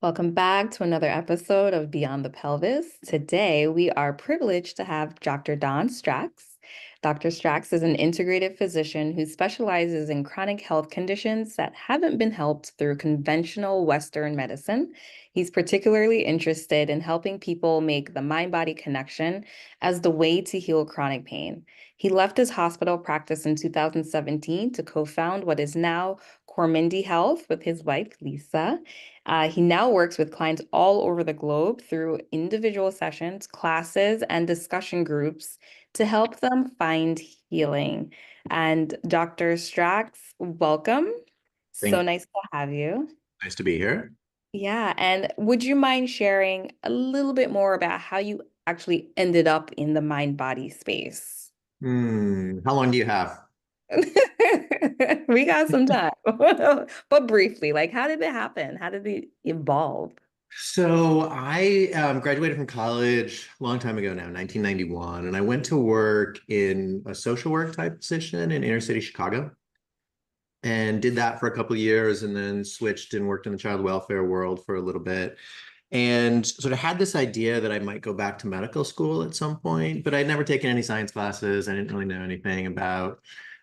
Welcome back to another episode of Beyond the Pelvis. Today, we are privileged to have Dr. Don Stracks. Dr. Stracks is an integrative physician who specializes in chronic health conditions that haven't been helped through conventional Western medicine. He's particularly interested in helping people make the mind-body connection as the way to heal chronic pain. He left his hospital practice in 2017 to co-found what is now Cormendi Health with his wife, Lisa. He now works with clients all over the globe through individual sessions, classes, and discussion groups to help them find healing. And Dr. Strax, welcome. So Thank nice to have you. Nice to be here. Yeah, and would you mind sharing a little bit more about how you actually ended up in the mind-body space? How long do you have? We got some time, but briefly, like how did it happen? How did it evolve? So I graduated from college a long time ago now, 1991, and I went to work in a social work type position in inner city Chicago and did that for a couple of years and then switched and worked in the child welfare world for a little bit. And sort of had this idea that I might go back to medical school at some point, but I'd never taken any science classes. I didn't really know anything about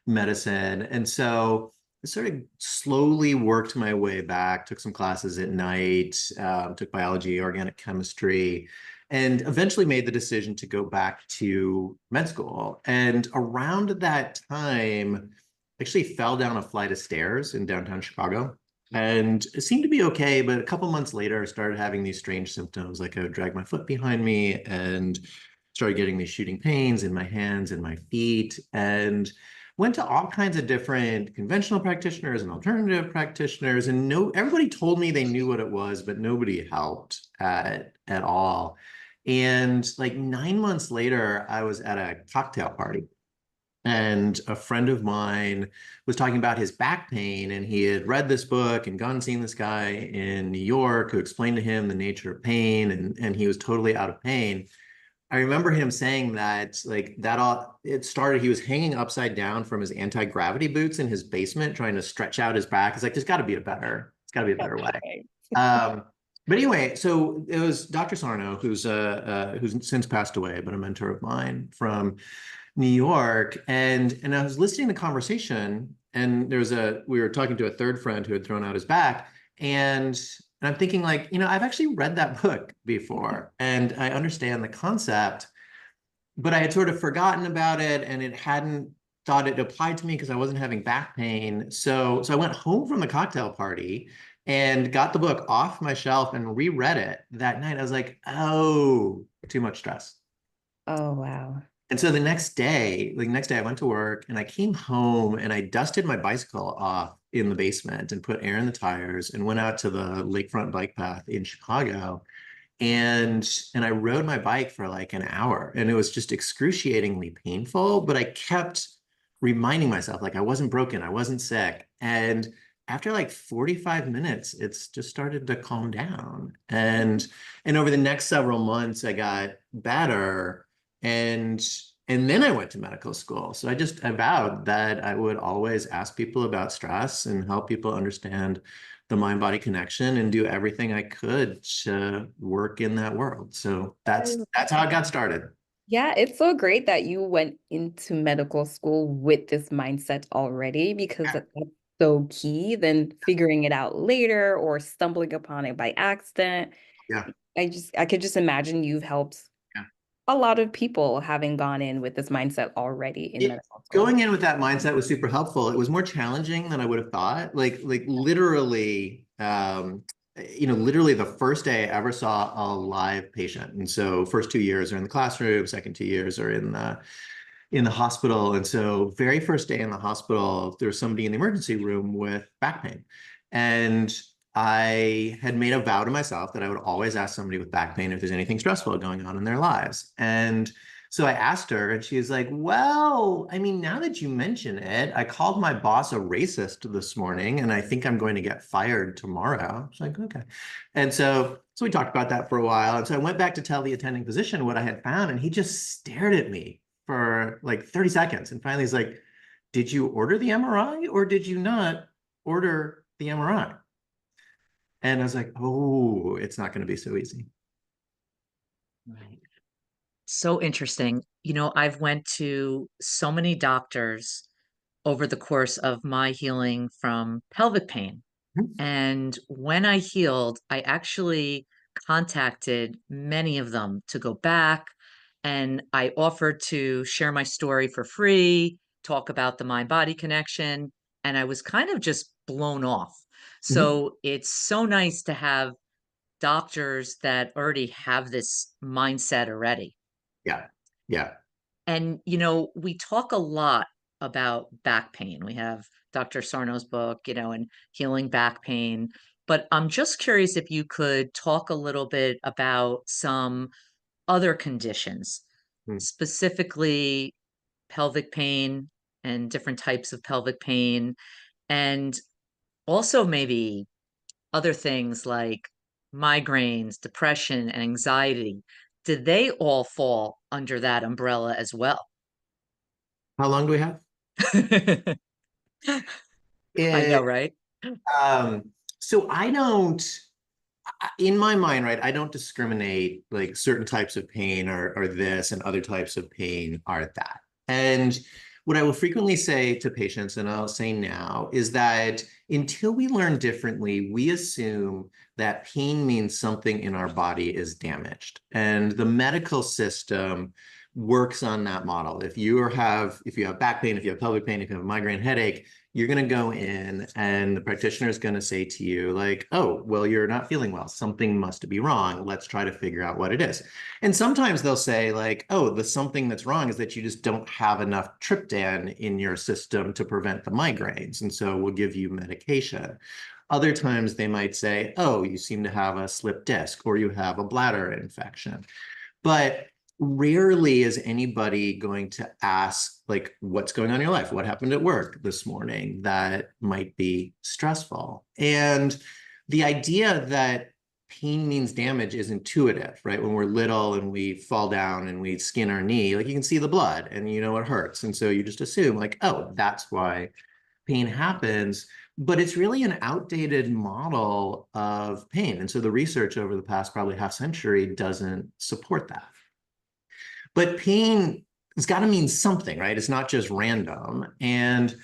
medicine. And so I sort of slowly worked my way back, took some classes at night, took biology, organic chemistry, and eventually made the decision to go back to med school. And around that time, actually fell down a flight of stairs in downtown Chicago and it seemed to be okay. But a couple months later, I started having these strange symptoms, like I would drag my foot behind me and started getting these shooting pains in my hands and my feet, and went to all kinds of different conventional practitioners and alternative practitioners. And no, everybody told me they knew what it was, but nobody helped at all. And like 9 months later, I was at a cocktail party and a friend of mine was talking about his back pain, and he had read this book and gone and seen this guy in New York who explained to him the nature of pain, and he was totally out of pain. I remember him saying that like that all it started, he was hanging upside down from his anti-gravity boots in his basement trying to stretch out his back. It's like it's gotta be a better way. Okay. Um, but anyway, so it was Dr. Sarno, who's since passed away, but a mentor of mine from New York, and I was listening to the conversation, and we were talking to a third friend who had thrown out his back, and I'm thinking like, I've actually read that book before, and I understand the concept, but I had sort of forgotten about it, and it hadn't thought it applied to me because I wasn't having back pain. So I went home from the cocktail party and got the book off my shelf and reread it that night. I was like, oh, too much stress. Oh, wow. And so the next day I went to work and I came home and I dusted my bicycle off in the basement and put air in the tires and went out to the lakefront bike path in Chicago. And I rode my bike for like an hour, and it was just excruciatingly painful, but I kept reminding myself like I wasn't broken, I wasn't sick. And after like 45 minutes, it's just started to calm down. And over the next several months, I got better, and and then I went to medical school. So I vowed that I would always ask people about stress and help people understand the mind-body connection and do everything I could to work in that world. So that's how I got started. Yeah, it's so great that you went into medical school with this mindset already because that's so key than figuring it out later or stumbling upon it by accident. Yeah. I could just imagine you've helped Yeah. a lot of people having gone in with this mindset already in It, medical school. Going in with that mindset was super helpful. It was more challenging than I would have thought. Like literally, literally the first day I ever saw a live patient. And so first 2 years are in the classroom, second 2 years are in the hospital. And so very first day in the hospital, there was somebody in the emergency room with back pain. And I had made a vow to myself that I would always ask somebody with back pain if there's anything stressful going on in their lives. And so I asked her, and she was like, well, I mean, now that you mention it, I called my boss a racist this morning, and I think I'm going to get fired tomorrow. It's like, okay. And so we talked about that for a while. And so I went back to tell the attending physician what I had found, and he just stared at me for like 30 seconds. And finally, he's like, did you order the MRI or did you not order the MRI? And I was like, oh, it's not going to be so easy. Right. So interesting. I've went to so many doctors over the course of my healing from pelvic pain. And when I healed, I actually contacted many of them to go back, and I offered to share my story for free, talk about the mind body connection, and I was kind of just blown off. Mhm. So it's so nice to have doctors that already have this mindset already. Yeah. Yeah. And, we talk a lot about back pain. We have Dr. Sarno's book, and healing back pain. But I'm just curious if you could talk a little bit about some other conditions, Mm. specifically pelvic pain and different types of pelvic pain, and also maybe other things like migraines, depression, and anxiety. Did they all fall under that umbrella as well? How long do we have? I know, It, right? um, so I don't, in my mind, right, I don't discriminate like certain types of pain are this and other types of pain are that. And what I will frequently say to patients, and I'll say now, is that until we learn differently, we assume that pain means something in our body is damaged. And the medical system works on that model. If you have back pain, if you have pelvic pain, if you have a migraine headache, you're going to go in and the practitioner is going to say to you like, oh, well, you're not feeling well, something must be wrong, let's try to figure out what it is. And sometimes they'll say like, oh, the something that's wrong is that you just don't have enough tryptophan in your system to prevent the migraines, and so we'll give you medication. Other times they might say, oh, you seem to have a slip disc or you have a bladder infection. But rarely is anybody going to ask, like, what's going on in your life? What happened at work this morning that might be stressful? And the idea that pain means damage is intuitive, right? When we're little and we fall down and we skin our knee, like you can see the blood and you know it hurts. And so you just assume, like, oh, that's why pain happens. But it's really an outdated model of pain. And so the research over the past probably half century doesn't support that. But pain has got to mean something, right? It's not just random. And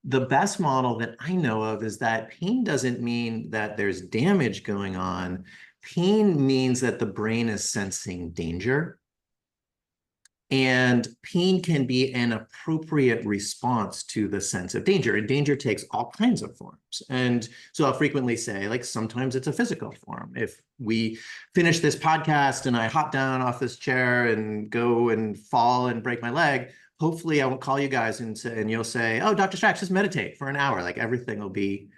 the best model that I know of is that pain doesn't mean that there's damage going on. Pain means that the brain is sensing danger. And pain can be an appropriate response to the sense of danger. And danger takes all kinds of forms. And so I'll frequently say, like, sometimes it's a physical form. If we finish this podcast and I hop down off this chair and go and fall and break my leg, hopefully I won't call you guys and you'll say, oh, Dr. Stracks, just meditate for an hour. Like everything will be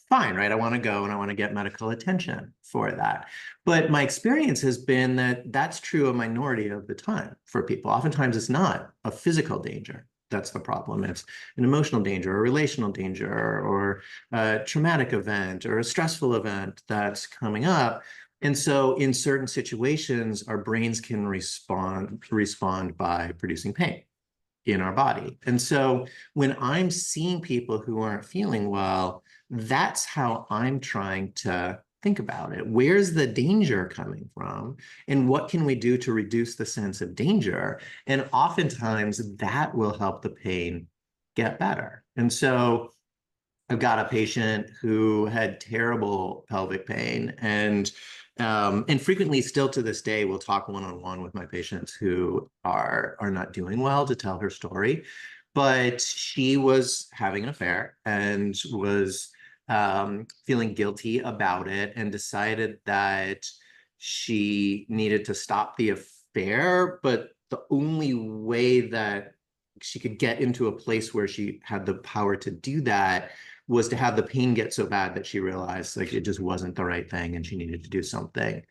fine, right? I want to go and I want to get medical attention for that. But my experience has been that that's true a minority of the time for people. Oftentimes it's not a physical danger. That's the problem. It's an emotional danger, a relational danger, or a traumatic event, or a stressful event that's coming up. And so in certain situations, our brains can respond by producing pain in our body. And so when I'm seeing people who aren't feeling well, that's how I'm trying to think about it. Where's the danger coming from? And what can we do to reduce the sense of danger? And oftentimes that will help the pain get better. And so I've got a patient who had terrible pelvic pain and frequently still to this day will talk one-on-one with my patients who are not doing well to tell her story. But she was having an affair and was feeling guilty about it and decided that she needed to stop the affair. But the only way that she could get into a place where she had the power to do that was to have the pain get so bad that she realized like it just wasn't the right thing and she needed to do something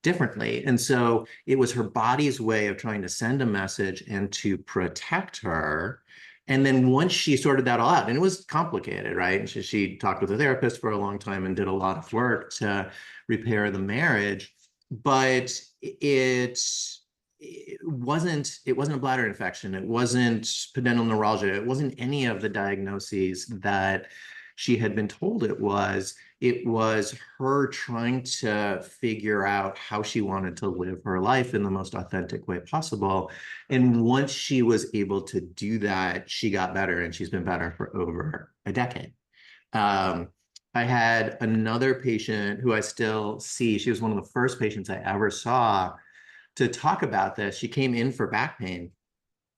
differently. And so it was her body's way of trying to send a message and to protect her. And then once she sorted that all out, and it was complicated, right? And she talked with a therapist for a long time and did a lot of work to repair the marriage. But it wasn't a bladder infection. It wasn't pudendal neuralgia. It wasn't any of the diagnoses that she had been told it was her trying to figure out how she wanted to live her life in the most authentic way possible. And once she was able to do that, she got better, and she's been better for over a decade. Um, I had another patient who I still see. She was one of the first patients I ever saw to talk about this. She came in for back pain,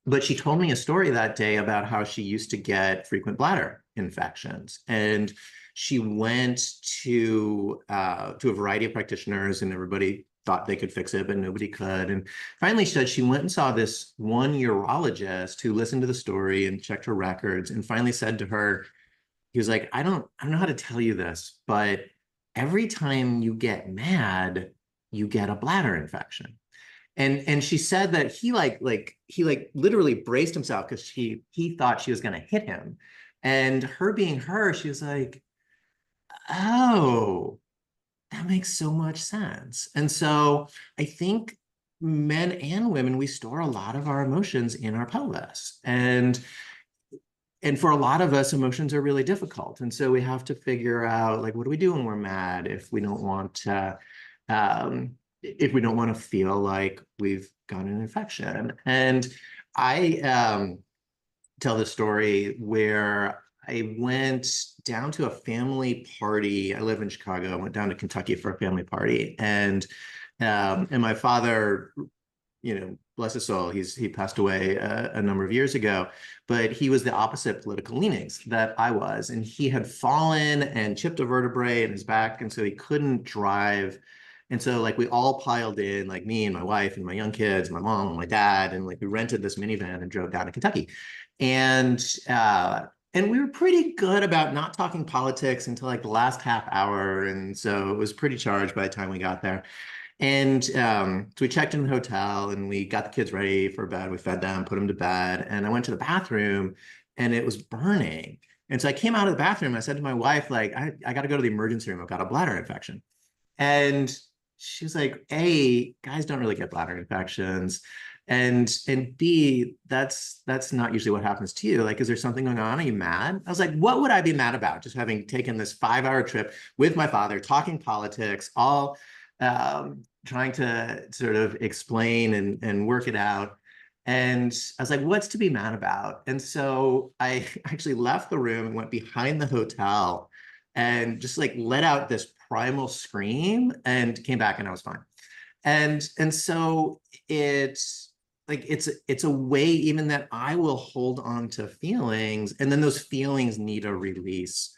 but she told me a story that day about how she used to get frequent bladder infections, and she went to a variety of practitioners, and everybody thought they could fix it, but nobody could. And finally, she said she went and saw this one urologist who listened to the story and checked her records, and finally said to her, he was like, I don't know how to tell you this, but every time you get mad, you get a bladder infection. And she said that he literally braced himself because he thought she was going to hit him. And her being her, she was like, oh, that makes so much sense. And so I think men and women, we store a lot of our emotions in our pelvis. And for a lot of us, emotions are really difficult. And so we have to figure out, like, what do we do when we're mad if we don't want to, if we don't want to feel like we've got an infection? And I tell the story where I went down to a family party. I live in Chicago. I went down to Kentucky for a family party, and my father, bless his soul, he passed away a number of years ago, but he was the opposite political leanings that I was, and he had fallen and chipped a vertebrae in his back, and so he couldn't drive. And so like we all piled in, like me and my wife and my young kids, my mom and my dad, and like we rented this minivan and drove down to Kentucky. And and we were pretty good about not talking politics until like the last half hour. And so it was pretty charged by the time we got there. And so we checked in the hotel and we got the kids ready for bed. We fed them, put them to bed. And I went to the bathroom and it was burning. And so I came out of the bathroom. I said to my wife, like, I got to go to the emergency room. I've got a bladder infection. And she was like, A, guys don't really get bladder infections. And B, that's not usually what happens to you. Like, is there something going on? Are you mad? I was like, what would I be mad about? Just having taken this 5-hour trip with my father, talking politics, all trying to sort of explain and work it out. And I was like, what's to be mad about? And so I actually left the room and went behind the hotel and just like let out this primal scream and came back and I was fine. And so it's like it's a way even that I will hold on to feelings, and then those feelings need a release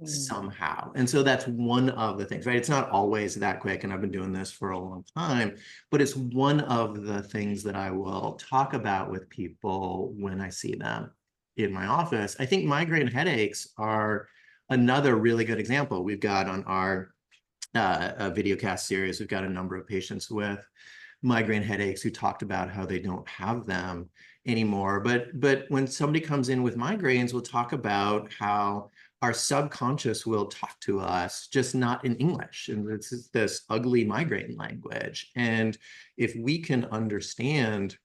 somehow. And so that's one of the things, right? It's not always that quick, and I've been doing this for a long time, but it's one of the things that I will talk about with people when I see them in my office. I think migraine headaches are another really good example. We've got on our videocast series, we've got a number of patients with migraine headaches who talked about how they don't have them anymore. But when somebody comes in with migraines, we'll talk about how our subconscious will talk to us, just not in English. And it's this ugly migraine language. And if we can understand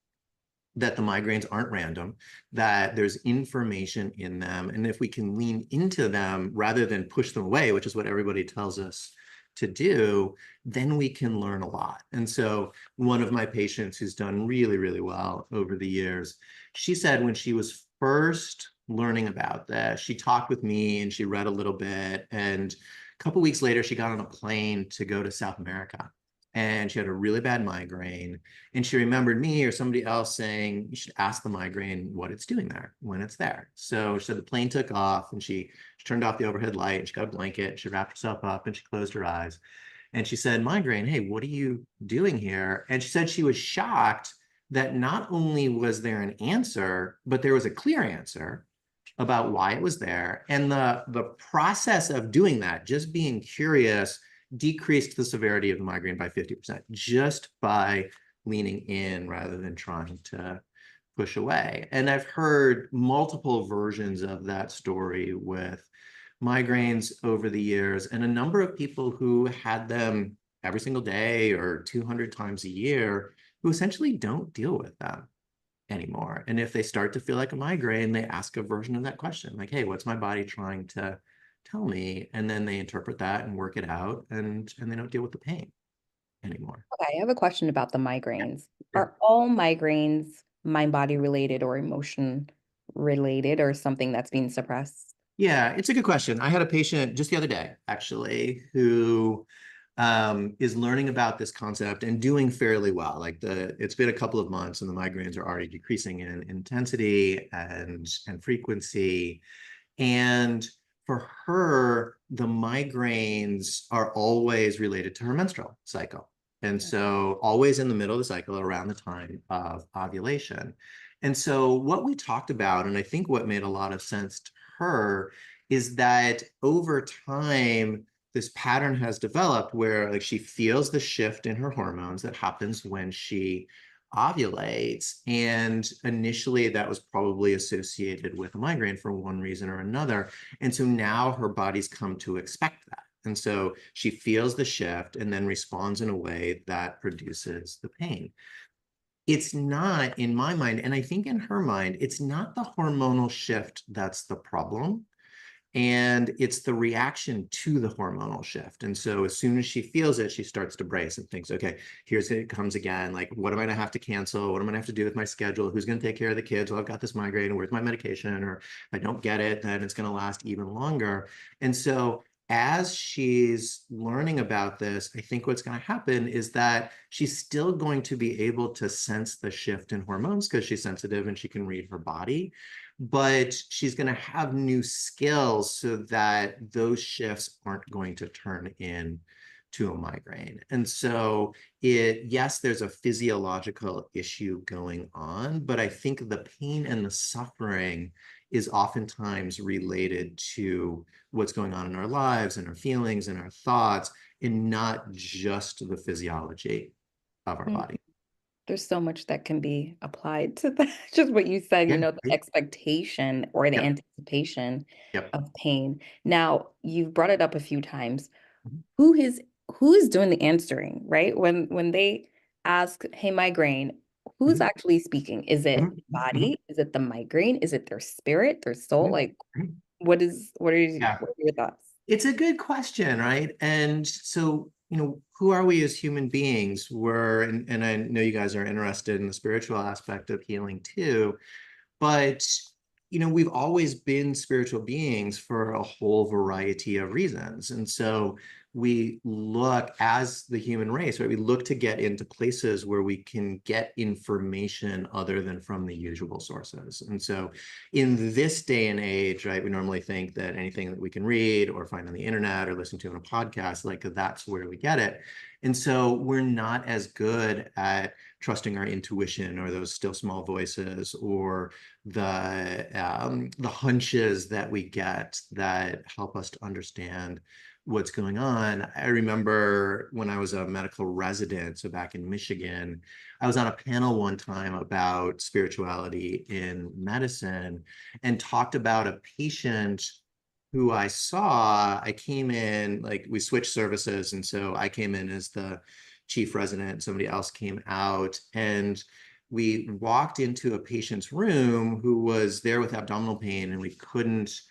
that the migraines aren't random, that there's information in them, and if we can lean into them rather than push them away, which is what everybody tells us to do, then we can learn a lot. And so one of my patients who's done really, really well over the years, she said when she was first learning about this, she talked with me and she read a little bit, and a couple weeks later, she got on a plane to go to South America. And she had a really bad migraine. And she remembered me or somebody else saying, you should ask the migraine what it's doing there when it's there. So she said the plane took off and she turned off the overhead light and she got a blanket, she wrapped herself up and she closed her eyes. And she said, migraine, hey, what are you doing here? And she said she was shocked that not only was there an answer, but there was a clear answer about why it was there. And the process of doing that, just being curious, decreased the severity of the migraine by 50% just by leaning in rather than trying to push away. And I've heard multiple versions of that story with migraines over the years, and a number of people who had them every single day or 200 times a year who essentially don't deal with them anymore. And if they start to feel like a migraine, they ask a version of that question, like, hey, what's my body trying to tell me, and then they interpret that and work it out, and they don't deal with the pain anymore. Okay, I have a question about the migraines. Sure. Are all migraines mind body related or emotion related or something that's being suppressed? Yeah, it's a good question. I had a patient just the other day, actually, who is learning about this concept and doing fairly well. Like it's been a couple of months and the migraines are already decreasing in intensity and frequency. And for her, the migraines are always related to her menstrual cycle. And so always in the middle of the cycle around the time of ovulation. And so what we talked about, and I think what made a lot of sense to her, is that over time, this pattern has developed where like she feels the shift in her hormones that happens when she ovulates. And initially that was probably associated with a migraine for one reason or another. And so now her body's come to expect that. And so she feels the shift and then responds in a way that produces the pain. It's not, in my mind, and I think in her mind, it's not the hormonal shift that's the problem. And it's the reaction to the hormonal shift. And so as soon as she feels it, she starts to brace and thinks, okay, here's it comes again. Like, what am I gonna have to cancel? What am I gonna have to do with my schedule? Who's gonna take care of the kids? Well, I've got this migraine. Where's my medication? Or if I don't get it, then it's gonna last even longer. And so as she's learning about this, I think what's going to happen is that she's still going to be able to sense the shift in hormones because she's sensitive and she can read her body, but she's going to have new skills so that those shifts aren't going to turn in to a migraine. And so yes, there's a physiological issue going on, but I think the pain and the suffering is oftentimes related to what's going on in our lives and our feelings and our thoughts, and not just the physiology of our Mm, body. There's so much that can be applied to that. Just what you said, Yeah. the expectation or the Yep. anticipation Yep. of pain. Now, you've brought it up a few times. Mhm. Who is who is doing the answering, right? When they ask, "Hey, migraine," who's Mhm. actually speaking? Is it Mhm. Mhm. body? Is it the migraine? Is it their spirit, their soul? Mhm. Like, Mhm. Yeah. what are your thoughts? It's a good question, right? And so, who are we as human beings? And I know you guys are interested in the spiritual aspect of healing too. But, we've always been spiritual beings for a whole variety of reasons. And so we look as the human race, right? We look to get into places where we can get information other than from the usual sources. And so in this day and age, right, we normally think that anything that we can read or find on the internet or listen to in a podcast, like that's where we get it. And so we're not as good at trusting our intuition or those still small voices or the hunches that we get that help us to understand what's going on. I remember when I was a medical resident, so back in Michigan, I was on a panel one time about spirituality in medicine and talked about a patient who I saw. I came in, like we switched services, and so I came in as the chief resident, somebody else came out, and we walked into a patient's room who was there with abdominal pain, and we couldn't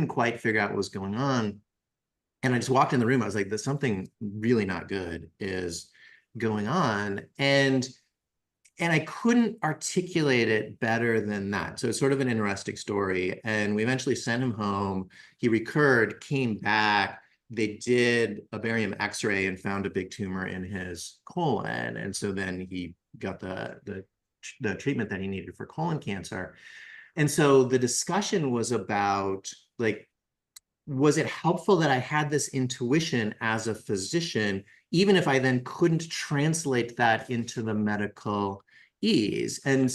quite figure out what was going on. And I just walked in the room. I was like, "There's something really not good is going on," and I couldn't articulate it better than that. So it's sort of an interesting story. And we eventually sent him home. He recurred, came back. They did a barium X-ray and found a big tumor in his colon. And so then he got the treatment that he needed for colon cancer. And so the discussion was about like, was it helpful that I had this intuition as a physician, even if I then couldn't translate that into the medical ease? And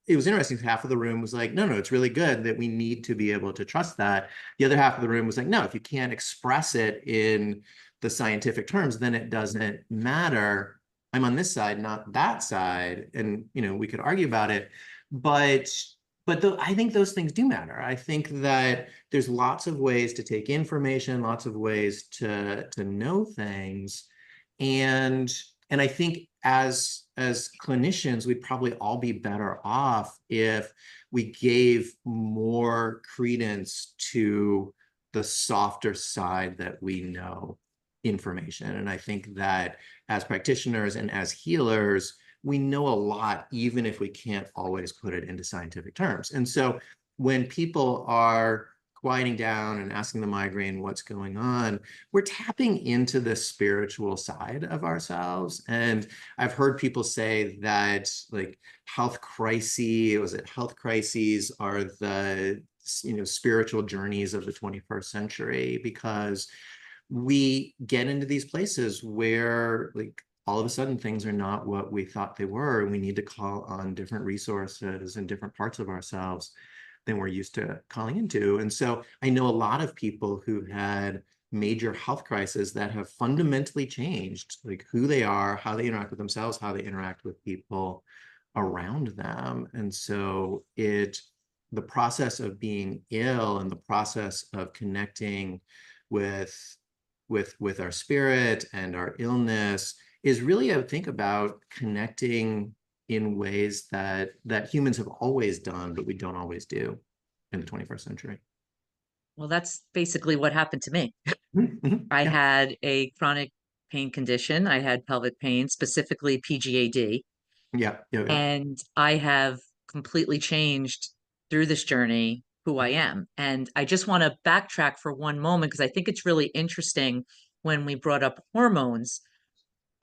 it was interesting. Half of the room was like, no, it's really good that we need to be able to trust that. The other half of the room was like, no, if you can't express it in the scientific terms, then it doesn't matter. I'm on this side, not that side. And, we could argue about it, but I think those things do matter. I think that there's lots of ways to take information, lots of ways to know things. And I think as clinicians, we'd probably all be better off if we gave more credence to the softer side that we know information. And I think that as practitioners and as healers, we know a lot, even if we can't always put it into scientific terms. And so when people are quieting down and asking the migraine what's going on, we're tapping into the spiritual side of ourselves. And I've heard people say that like health crises are the spiritual journeys of the 21st century, because we get into these places where like all of a sudden things are not what we thought they were, and we need to call on different resources and different parts of ourselves than we're used to calling into. And so I know a lot of people who had major health crises that have fundamentally changed like who they are, how they interact with themselves, how they interact with people around them. And so the process of being ill and the process of connecting with our spirit and our illness is really, I would think, about connecting in ways that humans have always done, but we don't always do in the 21st century. Well, that's basically what happened to me. I Yeah, had a chronic pain condition. I had pelvic pain, specifically PGAD, yeah, yeah, yeah. and I have completely changed through this journey who I am. And I just want to backtrack for one moment because I think it's really interesting when we brought up hormones.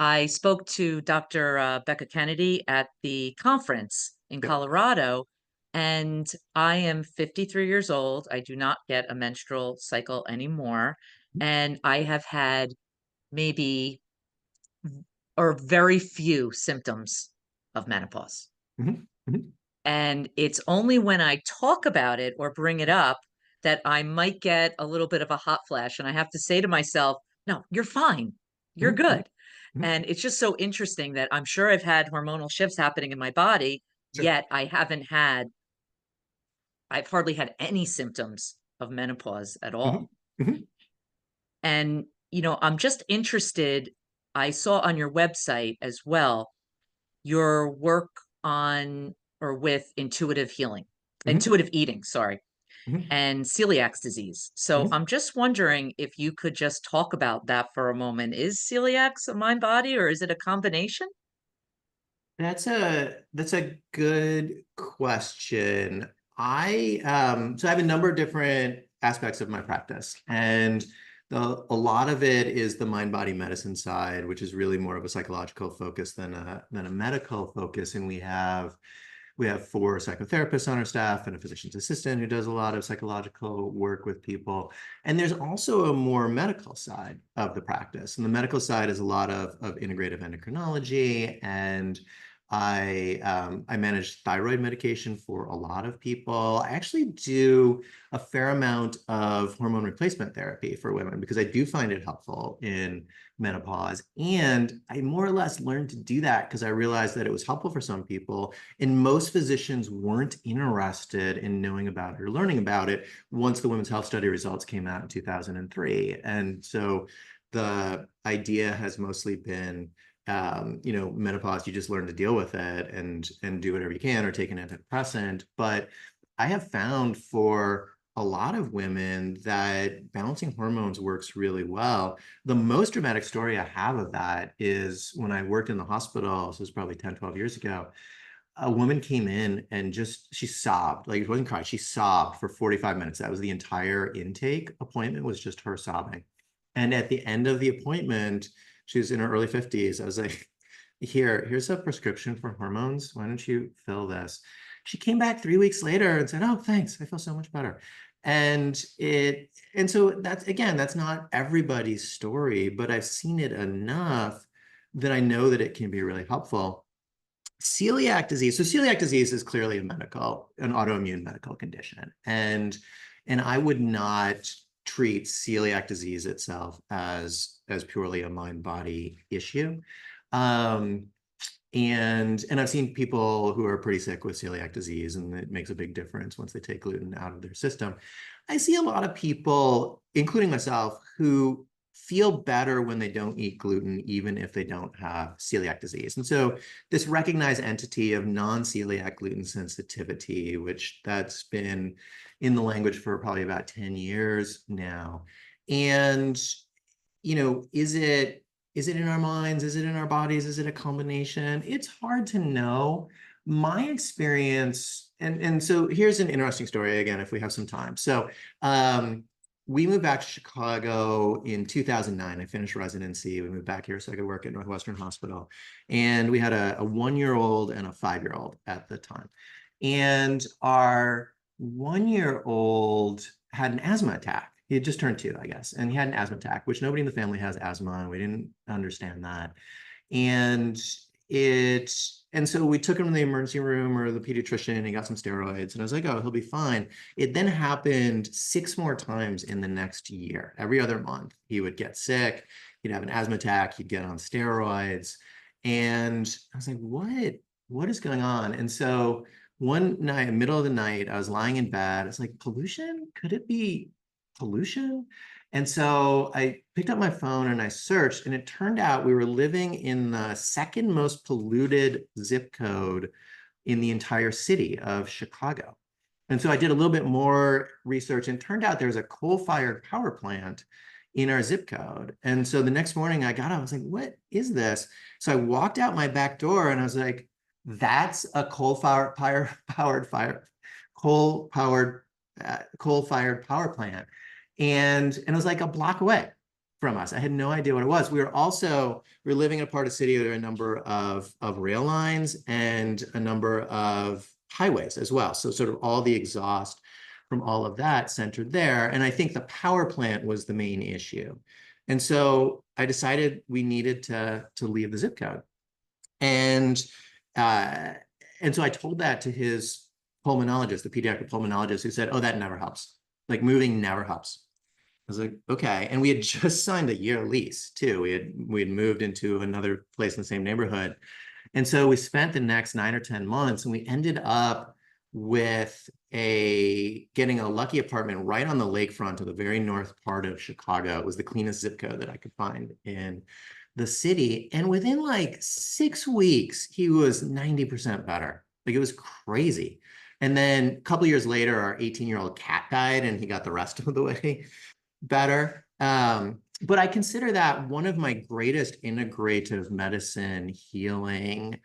I spoke to Dr. Becca Kennedy at the conference in Yep. Colorado, and I am 53 years old. I do not get a menstrual cycle anymore. And I have had maybe or very few symptoms of menopause. Mhm, mhm, And it's only when I talk about it or bring it up that I might get a little bit of a hot flash. And I have to say to myself, no, you're fine. You're mhm, mhm, good. mhm. And it's just so interesting that I'm sure I've had hormonal shifts happening in my body, Sure. yet I've hardly had any symptoms of menopause at Mhm, all. mhm, And, I'm just interested. I saw on your website as well your work on or with mhm, intuitive eating, sorry, mhm, and celiac disease. So mhm. I'm just wondering if you could just talk about that for a moment. Is celiac a mind body or is it a combination? That's a good question. So I have a number of different aspects of my practice, and a lot of it is the mind body medicine side, which is really more of a psychological focus than a medical focus. And we have 4 psychotherapists on our staff and a physician's assistant who does a lot of psychological work with people. And there's also a more medical side of the practice. And the medical side is a lot of integrative endocrinology. And I manage thyroid medication for a lot of people. I actually do a fair amount of hormone replacement therapy for women because I do find it helpful in menopause. And I more or less learned to do that because I realized that it was helpful for some people, and most physicians weren't interested in knowing about it or learning about it once the women's health study results came out in 2003. And so the idea has mostly been, menopause, you just learn to deal with it and do whatever you can or take an antidepressant. But I have found for a lot of women that balancing hormones works really well. The most dramatic story I have of that is when I worked in the hospital, so it was probably 10, 12 years ago. A woman came in and she sobbed. Like, it wasn't crying, she sobbed for 45 minutes. That was the entire intake appointment, was just her sobbing. And at the end of the appointment, she was in her early 50s. I was like, here's a prescription for hormones. Why don't you fill this? She came back 3 weeks later and said, oh, thanks, I feel so much better. And so that's not everybody's story, but I've seen it enough that I know that it can be really helpful. Celiac disease. So celiac disease is clearly an autoimmune medical condition. And I would not treat celiac disease itself as purely a mind-body issue. Um, and I've seen people who are pretty sick with celiac disease, and it makes a big difference once they take gluten out of their system. I see a lot of people, including myself, who feel better when they don't eat gluten, even if they don't have celiac disease. And so this recognized entity of non-celiac gluten sensitivity, which that's been in the language for probably about 10 years now. And, is it in our minds? Is it in our bodies? Is it a combination? It's hard to know. My experience, and so here's an interesting story again, if we have some time. So we moved back to Chicago in 2009. I finished residency. We moved back here so I could work at Northwestern Hospital. And we had a 1-year-old and a 5-year-old at the time. And our 1-year-old had an asthma attack. He had just turned 2, I guess, and he had an asthma attack, which nobody in the family has asthma, and we didn't understand that. And so we took him to the emergency room or the pediatrician. He got some steroids, and I was like, oh, he'll be fine. It then happened 6 more times in the next year. Every other month, he would get sick. He'd have an asthma attack. He'd get on steroids, and I was like, what is going on? And so one night, middle of the night, I was lying in bed. It's like, pollution? Could it be pollution? And so I picked up my phone and I searched, and it turned out we were living in the second most polluted zip code in the entire city of Chicago. And so I did a little bit more research, and turned out there's a coal-fired power plant in our zip code. And so the next morning I got up, I was like, what is this? So I walked out my back door and I was like, that's a coal-fired power plant. And it was like a block away from us. I had no idea what it was. We were living in a part of the city where there are a number of rail lines and a number of highways as well. So sort of all the exhaust from all of that centered there. And I think the power plant was the main issue. And so I decided we needed to leave the zip code. And so I told that to his pulmonologist, the pediatric pulmonologist, who said, oh, that never helps. Like, moving never helps. I was like, okay. And we had just signed a year lease too. We had moved into another place in the same neighborhood. And so we spent the next 9 or 10 months, and we ended up with getting a lucky apartment right on the lakefront of the very north part of Chicago. It was the cleanest zip code that I could find in the city. And within like 6 weeks, he was 90% better. Like, it was crazy. And then a couple of years later, our 18-year-old cat died, and he got the rest of the way better. But I consider that one of my greatest integrative medicine healing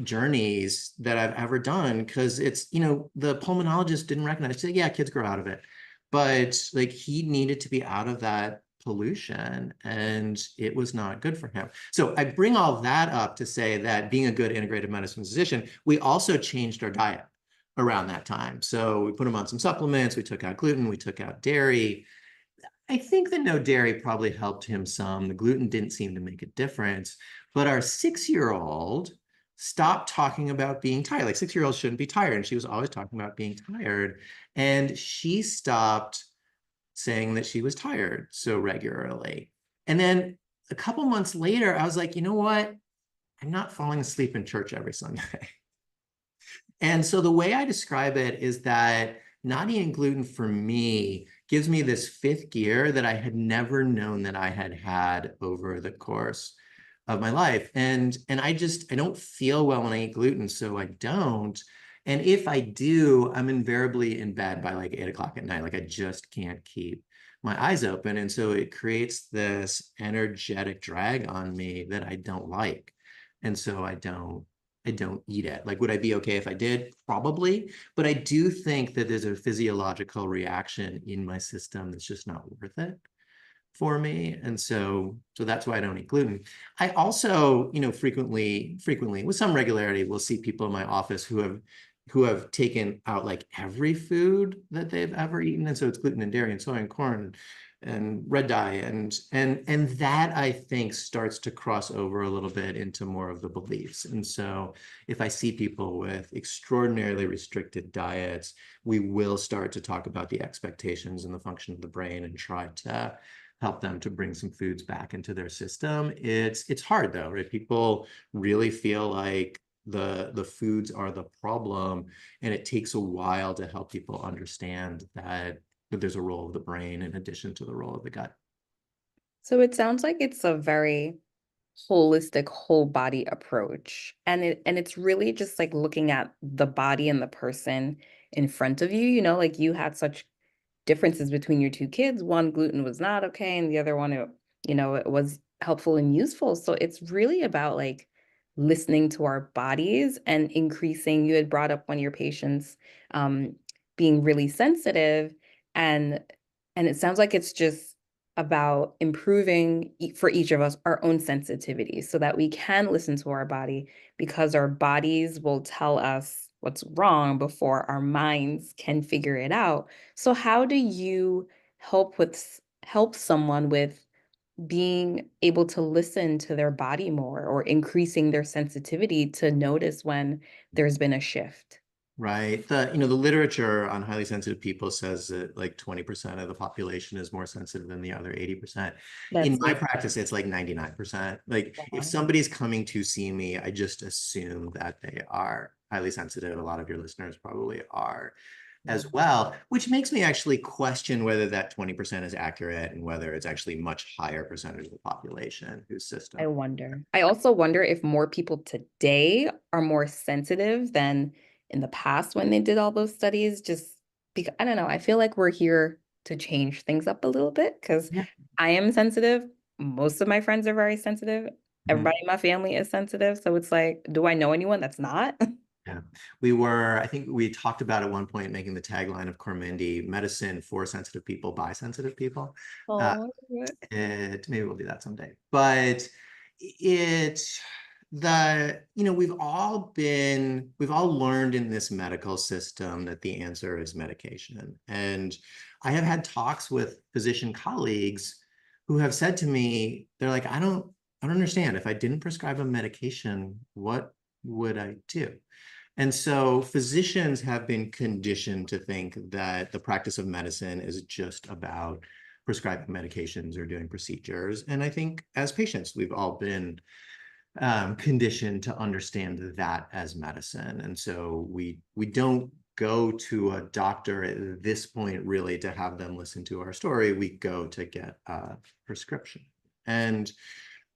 journeys that I've ever done, because it's, the pulmonologist didn't recognize, said, yeah, kids grow out of it. But like, he needed to be out of that pollution, and it was not good for him. So I bring all that up to say that being a good integrative medicine physician, we also changed our diet around that time. So we put him on some supplements, we took out gluten, we took out dairy. I think the no dairy probably helped him some. The gluten didn't seem to make a difference. But our 6-year-old stopped talking about being tired. Like, 6-year-olds shouldn't be tired, and she was always talking about being tired. And she stopped saying that she was tired so regularly. And then a couple months later, I was like, you know what? I'm not falling asleep in church every Sunday. And so the way I describe it is that not eating gluten for me gives me this fifth gear that I had never known that I had over the course of my life. And I don't feel well when I eat gluten, so I don't. And if I do, I'm invariably in bed by like 8 o'clock at night. Like, I just can't keep my eyes open. And so it creates this energetic drag on me that I don't like. And so I don't eat it. Like, would I be okay if I did? Probably. But I do think that there's a physiological reaction in my system that's just not worth it for me. And so that's why I don't eat gluten. I also, frequently, with some regularity, will see people in my office who have taken out like every food that they've ever eaten. And so it's gluten and dairy and soy and corn and red dye. And that, I think, starts to cross over a little bit into more of the beliefs. And so if I see people with extraordinarily restricted diets, we will start to talk about the expectations and the function of the brain and try to help them to bring some foods back into their system. It's hard though, right? People really feel like the foods are the problem, and it takes a while to help people understand that there's a role of the brain in addition to the role of the gut. So it sounds like it's a very holistic, whole body approach. And it's really just like looking at the body and the person in front of you, you know, like you had such differences between your two kids. One, gluten was not okay, and the other one, you know, it was helpful and useful. So it's really about like listening to our bodies and increasing. You had brought up one of your patients being really sensitive, and it sounds like it's just about improving for each of us our own sensitivity so that we can listen to our body, because our bodies will tell us what's wrong before our minds can figure it out. So how do you help someone with being able to listen to their body more, or increasing their sensitivity to notice when there's been a shift? Right. The literature on highly sensitive people says that like 20% of the population is more sensitive than the other 80%. In That's my it. practice, it's like 99%. Like if Wow. somebody's coming to see me, I just assume that they are highly sensitive. A lot of your listeners probably are as well, which makes me actually question whether that 20% is accurate and whether it's actually much higher percentage of the population whose I system. wonder. I also wonder if more people today are more sensitive than in the past when they did all those studies. Just because I don't know, I feel like we're here to change things up a little bit because Yeah. I am sensitive. Most of my friends are very sensitive. Mhm. Everybody in my family is sensitive. So it's like, do I know anyone that's not? Yeah, I think we talked about at one point making the tagline of Cormendi, medicine for sensitive people by sensitive people. Uh, Oh, maybe we'll do that someday. But it, we've all learned in this medical system that the answer is medication. And I have had talks with physician colleagues who have said to me, they're like, I don't understand. If I didn't prescribe a medication, what would I do? And so physicians have been conditioned to think that the practice of medicine is just about prescribing medications or doing procedures. And I think as patients, we've all been conditioned to understand that as medicine. And so we don't go to a doctor at this point really to have them listen to our story. We go to get a prescription. And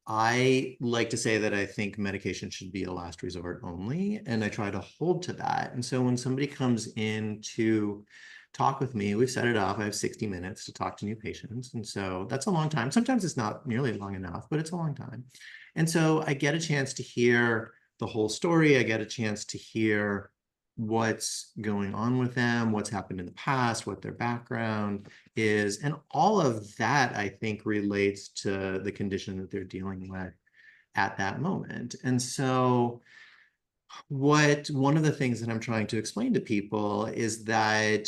I like to say that I think medication should be a last resort only, and I try to hold to that. And so when somebody comes in to talk with me, we've set it up. I have 60 minutes to talk to new patients. And so that's a long time. Sometimes it's not nearly long enough, but it's a long time. And so I get a chance to hear the whole story. I get a chance to hear what's going on with them, what's happened in the past, what their background is. And all of that, I think, relates to the condition that they're dealing with at that moment. And so one of the things that I'm trying to explain to people is that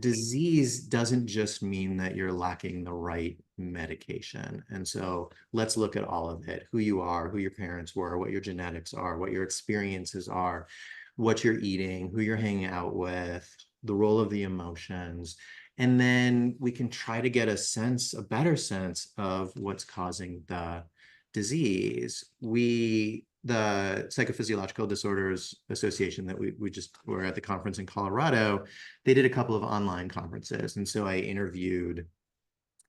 disease doesn't just mean that you're lacking the right medication. And so let's look at all of it, who you are, who your parents were, what your genetics are, what your experiences are, what you're eating, who you're hanging out with, the role of the emotions. And then we can try to get a better sense of what's causing the disease. The Psychophysiological Disorders Association that we just were at the conference in Colorado, they did a couple of online conferences. And so I interviewed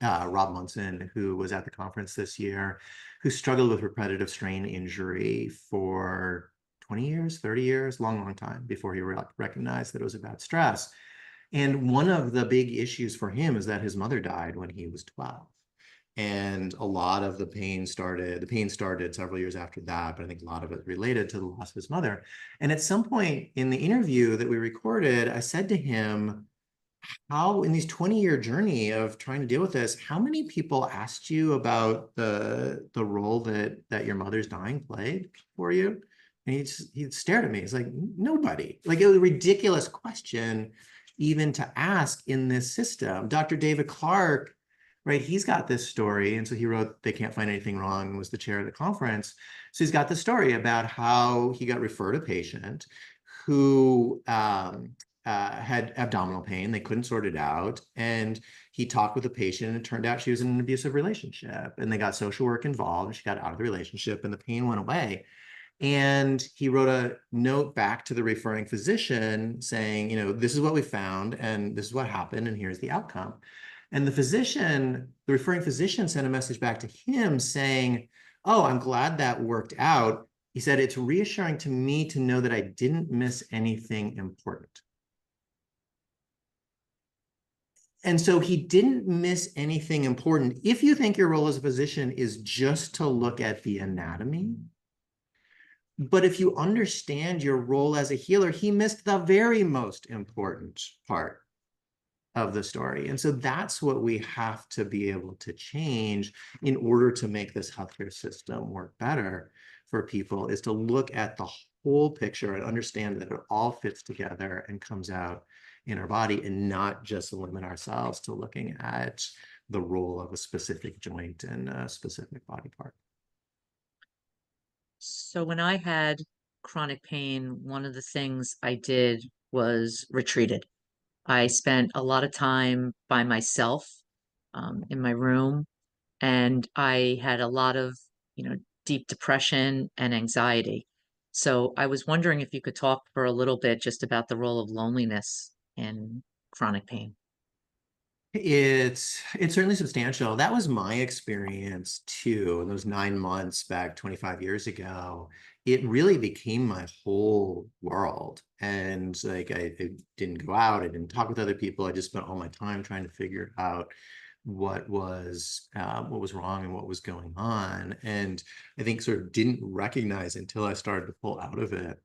Rob Munson, who was at the conference this year, who struggled with repetitive strain injury for 20 years, 30 years, long time before he recognized that it was about stress. And one of the big issues for him is that his mother died when he was 12. And a lot of the pain started several years after that, but I think a lot of it related to the loss of his mother. And at some point in the interview that we recorded, I said to him, how in these 20-year journey of trying to deal with this, how many people asked you about the role that your mother's dying played for you? And he stared at me. He's like, nobody. Like, it was a ridiculous question even to ask in this system. Dr. David Clark, right, he's got this story. And so he wrote They Can't Find Anything Wrong and was the chair of the conference. So he's got the story about how he got referred a patient who had abdominal pain. They couldn't sort it out. And he talked with the patient, and it turned out she was in an abusive relationship. And they got social work involved, and she got out of the relationship, and the pain went away. And he wrote a note back to the referring physician saying, this is what we found, and this is what happened, and here's the outcome. And the referring physician sent a message back to him saying, oh, I'm glad that worked out. He said, it's reassuring to me to know that I didn't miss anything important. And so he didn't miss anything important. If you think your role as a physician is just to look at the anatomy, but if you understand your role as a healer, he missed the very most important part of the story. And so that's what we have to be able to change in order to make this healthcare system work better for people, is to look at the whole picture and understand that it all fits together and comes out in our body, and not just limit ourselves to looking at the role of a specific joint and a specific body part. So when I had chronic pain, one of the things I did was retreated. I spent a lot of time by myself in my room, and I had a lot of, deep depression and anxiety. So I was wondering if you could talk for a little bit just about the role of loneliness in chronic pain. It's certainly substantial. That was my experience too. In those 9 months back 25 years ago, it really became my whole world. And like I didn't go out, I didn't talk with other people. I just spent all my time trying to figure out what was wrong and what was going on. And I think sort of didn't recognize until I started to pull out of it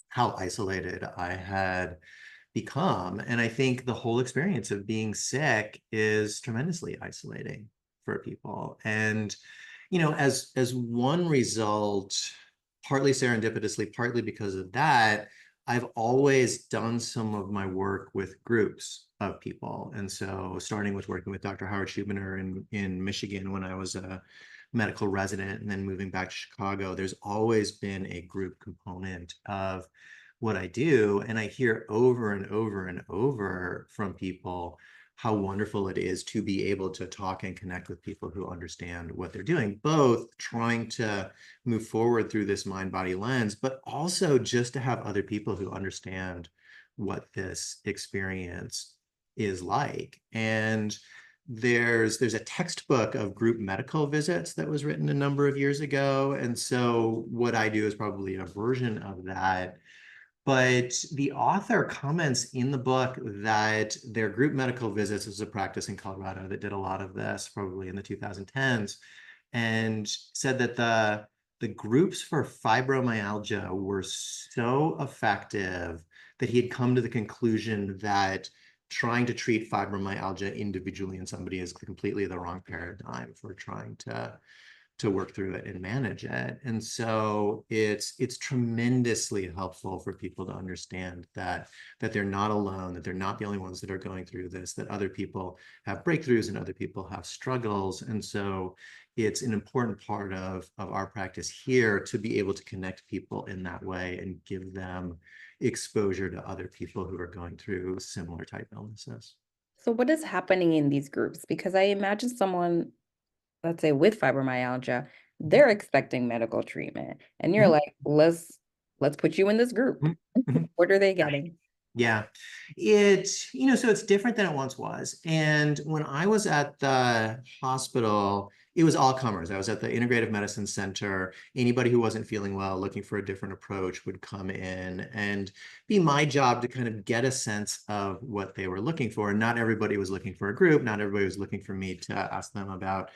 how isolated I had become. And I think the whole experience of being sick is tremendously isolating for people. And, as one result, partly serendipitously, partly because of that, I've always done some of my work with groups of people. And so starting with working with Dr. Howard Schubiner in Michigan when I was a medical resident, and then moving back to Chicago, there's always been a group component of what I do. And I hear over and over and over from people how wonderful it is to be able to talk and connect with people who understand what they're doing, both trying to move forward through this mind-body lens, but also just to have other people who understand what this experience is like. And there's a textbook of group medical visits that was written a number of years ago. And so what I do is probably a version of that. But the author comments in the book that their group medical visits was a practice in Colorado that did a lot of this, probably in the 2010s, and said that the groups for fibromyalgia were so effective that he had come to the conclusion that trying to treat fibromyalgia individually in somebody is completely the wrong paradigm for trying to work through it and manage it. And so it's tremendously helpful for people to understand that they're not alone, that they're not the only ones that are going through this, that other people have breakthroughs and other people have struggles. And so it's an important part of our practice here to be able to connect people in that way and give them exposure to other people who are going through similar type illnesses. So what is happening in these groups? Because I imagine someone, let's say with fibromyalgia, they're expecting medical treatment. And you're Mhm. like, let's put you in this group. Mhm. Mhm. What are they getting? Yeah, so it's different than it once was. And when I was at the hospital, it was all comers. I was at the Integrative Medicine Center. Anybody who wasn't feeling well, looking for a different approach, would come in, and be my job to kind of get a sense of what they were looking for. And not everybody was looking for a group. Not everybody was looking for me to ask them about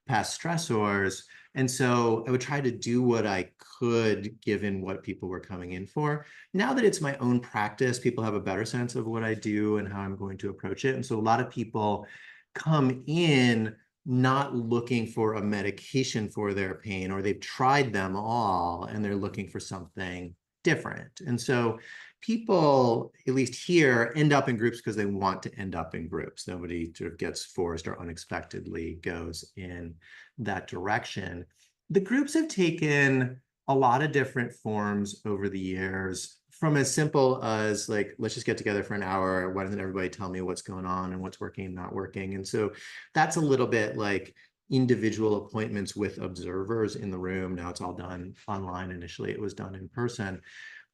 past stressors. And so I would try to do what I could given what people were coming in for. Now that it's my own practice, people have a better sense of what I do and how I'm going to approach it. And so a lot of people come in not looking for a medication for their pain, or they've tried them all and they're looking for something different. And so people, at least here, end up in groups because they want to end up in groups. Nobody sort of gets forced or unexpectedly goes in that direction. The groups have taken a lot of different forms over the years, from as simple as like, let's just get together for an hour. Why doesn't everybody tell me what's going on and what's working and not working? And so that's a little bit like individual appointments with observers in the room. Now it's all done online. Initially, it was done in person.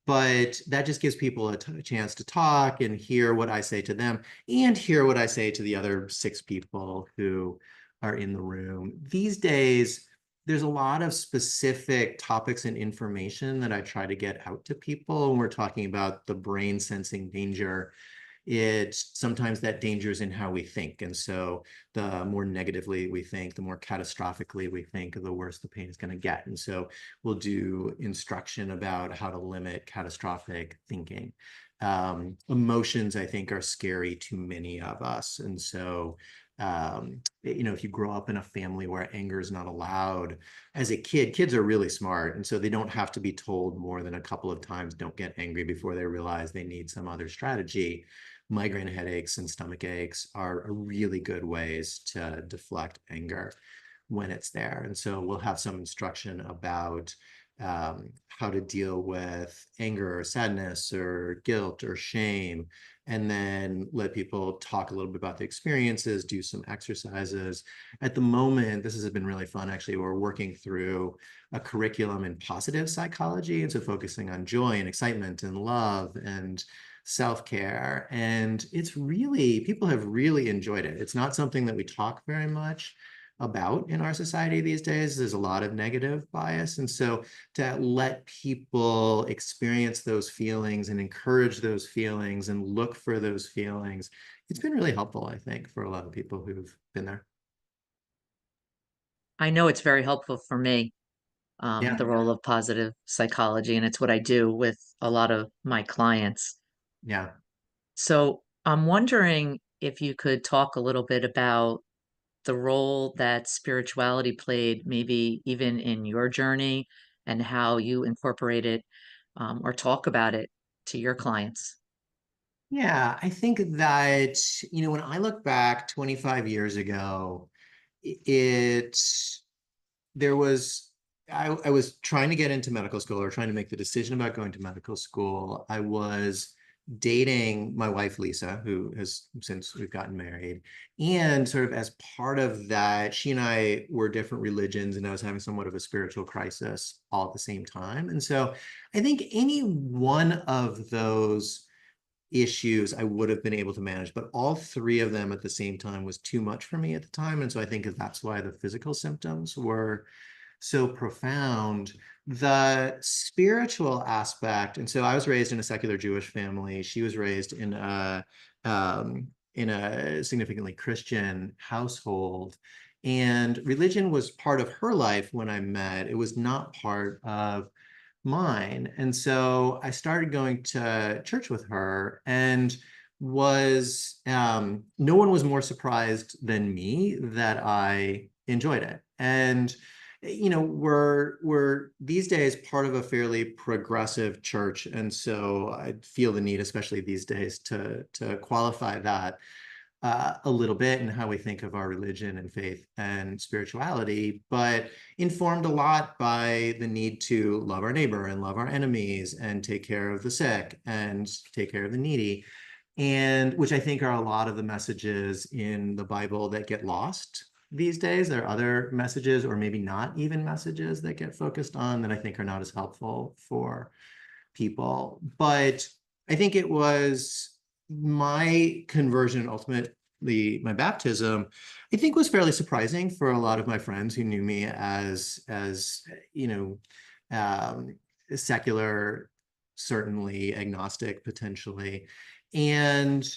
But that just gives people a chance to talk and hear what I say to them and hear what I say to the other 6 people who are in the room. These days, there's a lot of specific topics and information that I try to get out to people. And we're talking about the brain sensing danger Sometimes that danger is in how we think. And so the more negatively we think, the more catastrophically we think, the worse the pain is going to get. And so we'll do instruction about how to limit catastrophic thinking. Emotions, I think, are scary to many of us. And so, if you grow up in a family where anger is not allowed, as a kid, kids are really smart. And so they don't have to be told more than a couple of times, don't get angry, before they realize they need some other strategy. Migraine headaches and stomach aches are really good ways to deflect anger when it's there. And so we'll have some instruction about how to deal with anger or sadness or guilt or shame, and then let people talk a little bit about the experiences, do some exercises. At the moment, this has been really fun, actually. We're working through a curriculum in positive psychology, and so focusing on joy and excitement and love and self-care. And people have really enjoyed it. It's not something that we talk very much about in our society these days. There's a lot of negative bias. And so to let people experience those feelings and encourage those feelings and look for those feelings, it's been really helpful, I think, for a lot of people who've been there. I know it's very helpful for me, Yeah. the role of positive psychology, and it's what I do with a lot of my clients. Yeah. So I'm wondering if you could talk a little bit about the role that spirituality played, maybe even in your journey, and how you incorporate it, or talk about it to your clients. Yeah. I think that, when I look back 25 years ago, it there was I was trying to get into medical school, or trying to make the decision about going to medical school. I was dating my wife, Lisa, who has since we've gotten married. And sort of as part of that, she and I were different religions, and I was having somewhat of a spiritual crisis all at the same time. And so I think any one of those issues I would have been able to manage, but all three of them at the same time was too much for me at the time. And so I think that's why the physical symptoms were so profound. The spiritual aspect, and so I was raised in a secular Jewish family. She was raised in a significantly Christian household. And religion was part of her life when I met. It was not part of mine. And so I started going to church with her, and no one was more surprised than me that I enjoyed it. And we're these days part of a fairly progressive church, and so I feel the need, especially these days, to qualify that a little bit in how we think of our religion and faith and spirituality, but informed a lot by the need to love our neighbor and love our enemies and take care of the sick and take care of the needy, and which I think are a lot of the messages in the Bible that get lost these days. There are other messages, or maybe not even messages, that get focused on that I think are not as helpful for people. But I think it was my conversion, ultimately my baptism, I think was fairly surprising for a lot of my friends who knew me as secular, certainly agnostic, potentially. And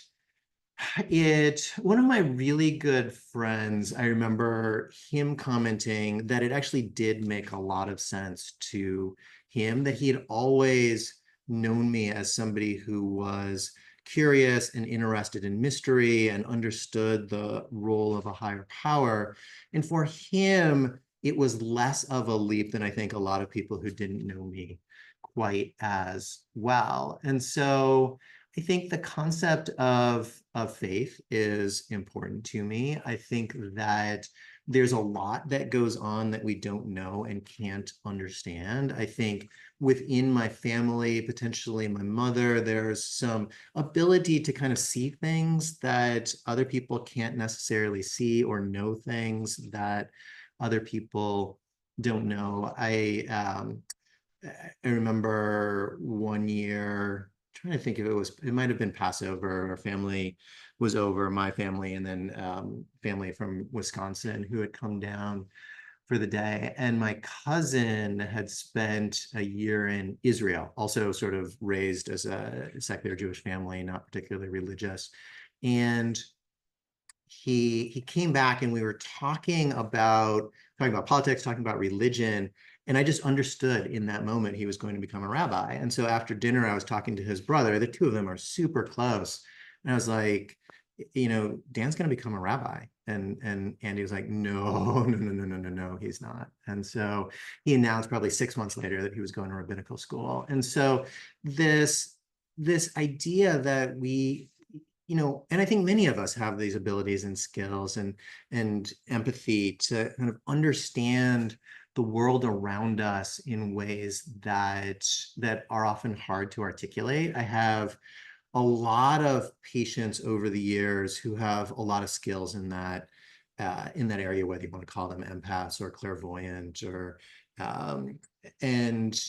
one of my really good friends, I remember him commenting that it actually did make a lot of sense to him, that he had always known me as somebody who was curious and interested in mystery and understood the role of a higher power. And for him, it was less of a leap than I think a lot of people who didn't know me quite as well. And so I think the concept of faith is important to me. I think that there's a lot that goes on that we don't know and can't understand. I think within my family, potentially my mother, there's some ability to kind of see things that other people can't necessarily see, or know things that other people don't know. I remember one year, trying to think if it might have been Passover. Our family was over, my family, and then family from Wisconsin who had come down for the day. And my cousin had spent a year in Israel, also sort of raised as a secular Jewish family, not particularly religious. And he came back and we were talking about politics, talking about religion. And I just understood in that moment he was going to become a rabbi. And so after dinner, I was talking to his brother. The two of them are super close. And I was like, Dan's going to become a rabbi. And Andy was like, no, no, no, no, no, no, no, he's not. And so he announced probably 6 months later that he was going to rabbinical school. And so this idea that and I think many of us have these abilities and skills and empathy to kind of understand the world around us in ways that are often hard to articulate. I have a lot of patients over the years who have a lot of skills in that area, whether you want to call them empaths or clairvoyant or um, and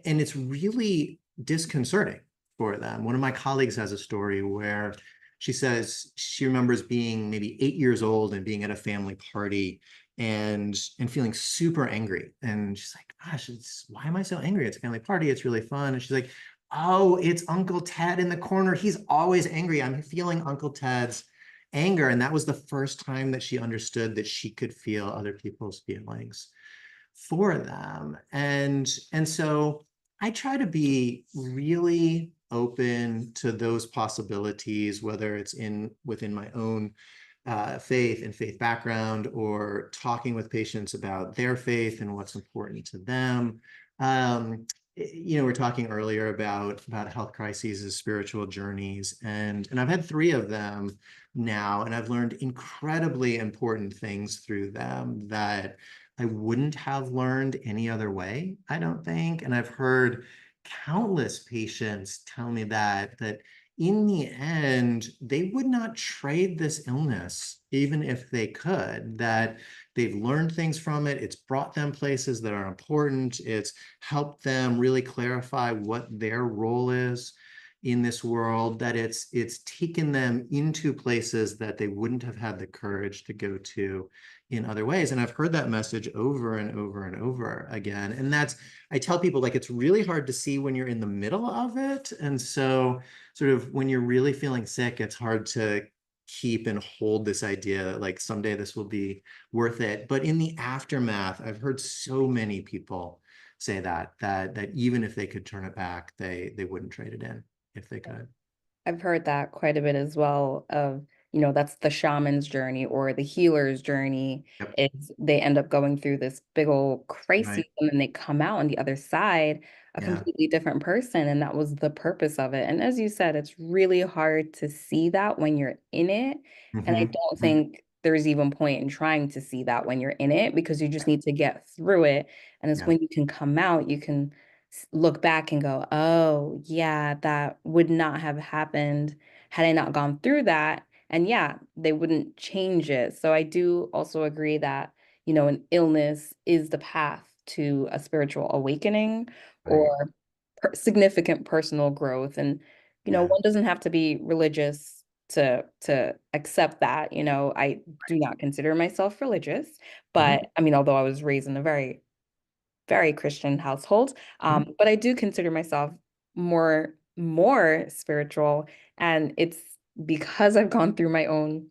and it's really disconcerting for them. One of my colleagues has a story where she says she remembers being maybe 8 years old and being at a family party and feeling super angry. And she's like, gosh, why am I so angry? It's a family party. It's really fun. And she's like, oh, it's Uncle Ted in the corner. He's always angry. I'm feeling Uncle Ted's anger. And that was the first time that she understood that she could feel other people's feelings for them. And so I try to be really open to those possibilities, whether it's within my own faith and faith background, or talking with patients about their faith and what's important to them. We're talking earlier about health crises as spiritual journeys, and I've had 3 of them now, and I've learned incredibly important things through them that I wouldn't have learned any other way, I don't think. And I've heard countless patients tell me that in the end, they would not trade this illness, even if they could, that they've learned things from it. It's brought them places that are important. It's helped them really clarify what their role is in this world, that it's taken them into places that they wouldn't have had the courage to go to in other ways. And I've heard that message over and over and over again. And I tell people, like, it's really hard to see when you're in the middle of it. And so sort of when you're really feeling sick, it's hard to keep and hold this idea that like someday this will be worth it. But in the aftermath, I've heard so many people say that even if they could turn it back, they wouldn't trade it in if they could. I've heard that quite a bit as well of, that's the shaman's journey or the healer's journey Yep. is they end up going through this big old crisis Right. and then they come out on the other side a Yeah. completely different person. And that was the purpose of it. And as you said, it's really hard to see that when you're in it. And I Mm-hmm. don't Mm-hmm. think there's even point in trying to see that when you're in it because you just need to get through it. And it's Yeah. when you can come out, you can look back and go, oh, yeah, that would not have happened had I not gone through that. And yeah, they wouldn't change it. So I do also agree that, an illness is the path to a spiritual awakening or Right. significant personal growth. And, Yeah. one doesn't have to be religious to accept that. I do not consider myself religious, Mm-hmm. but I mean, although I was raised in a very very Christian household. Mm-hmm. But I do consider myself more spiritual, and it's because I've gone through my own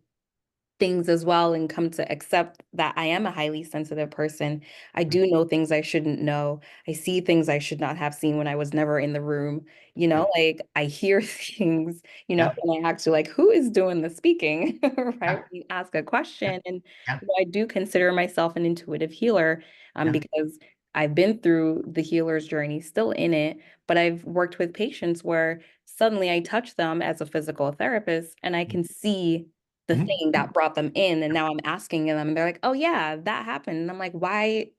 things as well and come to accept that I am a highly sensitive person. I Right. do know things I shouldn't know. I see things I should not have seen when I was never in the room. Yep. Like I hear things, Yeah. and I actually like, who is doing the speaking, right? Yeah. When you ask a question. And Yeah. I do consider myself an intuitive healer, Yeah. because I've been through the healer's journey, still in it, but I've worked with patients where suddenly I touch them as a physical therapist and I can see the Mm-hmm. thing Mm-hmm. that brought them in. And now I'm asking them, and they're like, oh, yeah, that happened. And I'm like, why?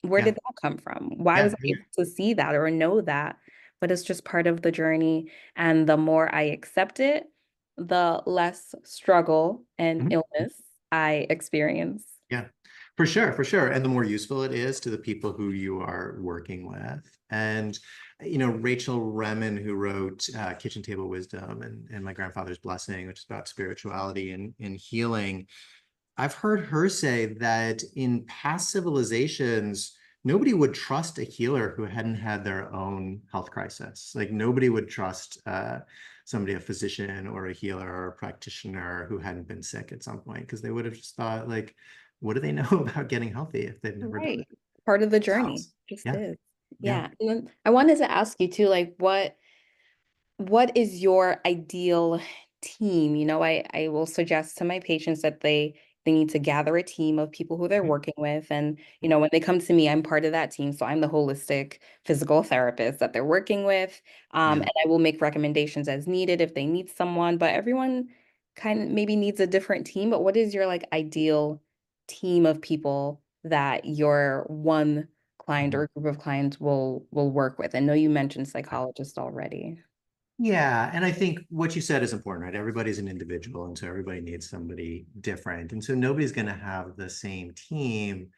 Where Yeah. did that come from? Why Yeah. was I able to see that or know that? But it's just part of the journey. And the more I accept it, the less struggle and Mm-hmm. illness I experience. Yeah, for sure, for sure. And the more useful it is to the people who you are working with. And, Rachel Remen, who wrote Kitchen Table Wisdom and My Grandfather's Blessing, which is about spirituality and healing, I've heard her say that in past civilizations, nobody would trust a healer who hadn't had their own health crisis. Like nobody would trust somebody, a physician or a healer or a practitioner who hadn't been sick at some point, because they would have just thought, like, what do they know about getting healthy if they've never done Right. it Part of the journey, themselves? just Yeah, is. yeah. Yeah. And then I wanted to ask you too, like what is your ideal team? I will suggest to my patients that they need to gather a team of people who they're Mhm. working with. And, when they come to me, I'm part of that team. So I'm the holistic physical therapist that they're working with. Yeah. And I will make recommendations as needed if they need someone, but everyone kind of maybe needs a different team. But what is your like ideal team of people that your one client Mhm. or group of clients will work with? I know you mentioned psychologists already. Yeah, and I think what you said is important, right? Everybody's an individual, and so everybody needs somebody different. And so nobody's going to have the same team.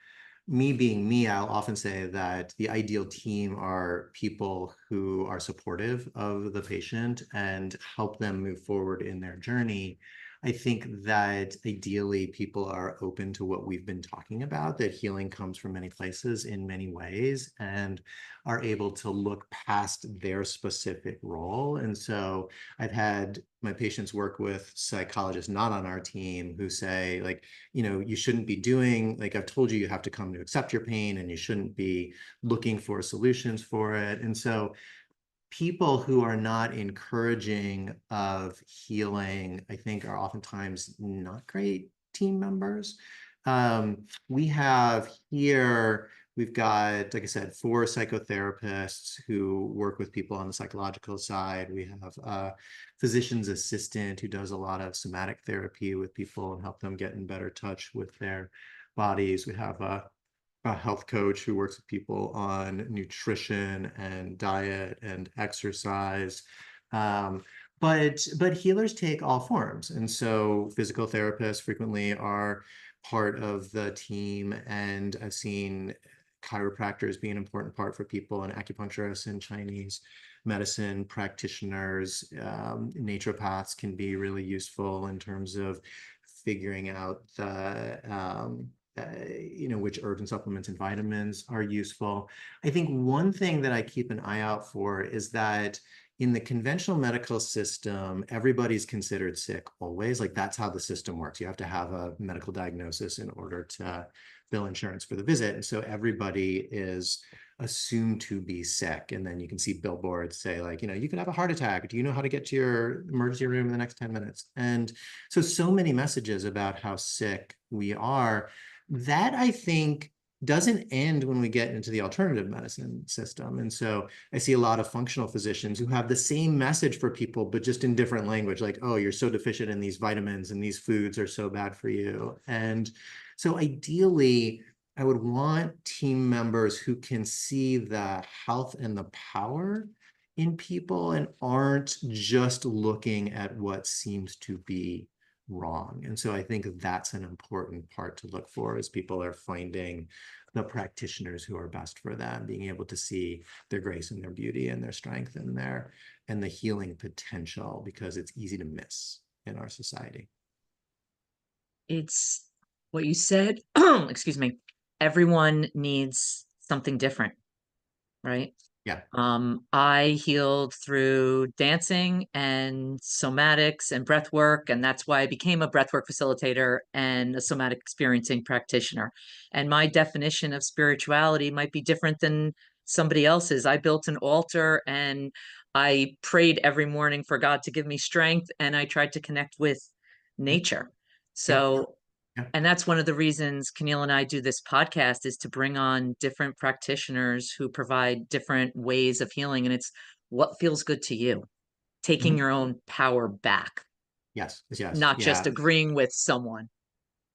Me being me, I'll often say that the ideal team are people who are supportive of the patient and help them move forward in their journey. I think that ideally people are open to what we've been talking about, that healing comes from many places in many ways, and are able to look past their specific role. And so I've had my patients work with psychologists not on our team who say, like, you shouldn't be doing, like, I've told you, you have to come to accept your pain and you shouldn't be looking for solutions for it. And so people who are not encouraging of healing, I think, are oftentimes not great team members. We have here, we've got, like I said, 4 psychotherapists who work with people on the psychological side. We have a physician's assistant who does a lot of somatic therapy with people and help them get in better touch with their bodies. We have a health coach who works with people on nutrition and diet and exercise. Um, but healers take all forms, and so physical therapists frequently are part of the team. And I've seen chiropractors be an important part for people, and acupuncturists and Chinese medicine practitioners. Naturopaths can be really useful in terms of figuring out the which herbs and supplements and vitamins are useful. I think one thing that I keep an eye out for is that in the conventional medical system, everybody's considered sick always. Like that's how the system works. You have to have a medical diagnosis in order to bill insurance for the visit. And so everybody is assumed to be sick. And then you can see billboards say, like, you can have a heart attack. Do you know how to get to your emergency room in the next 10 minutes? And so many messages about how sick we are. That, I think, doesn't end when we get into the alternative medicine system. And so I see a lot of functional physicians who have the same message for people, but just in different language, like, oh, you're so deficient in these vitamins and these foods are so bad for you. And so ideally, I would want team members who can see the health and the power in people and aren't just looking at what seems to be wrong. And so I think that's an important part to look for as people are finding the practitioners who are best for them, being able to see their grace and their beauty and their strength and the healing potential, because it's easy to miss in our society. It's what you said. Excuse me. Everyone needs something different, right? Yeah. I healed through dancing and somatics and breath work, and that's why I became a breathwork facilitator and a somatic experiencing practitioner. And my definition of spirituality might be different than somebody else's. I built an altar and I prayed every morning for God to give me strength, and I tried to connect with Yeah. nature. Yeah. So Yeah. and that's one of the reasons Keneal and I do this podcast, is to bring on different practitioners who provide different ways of healing. And it's what feels good to you, taking Mhm. your own power back, Yes. Yes. not just Yeah. agreeing with someone.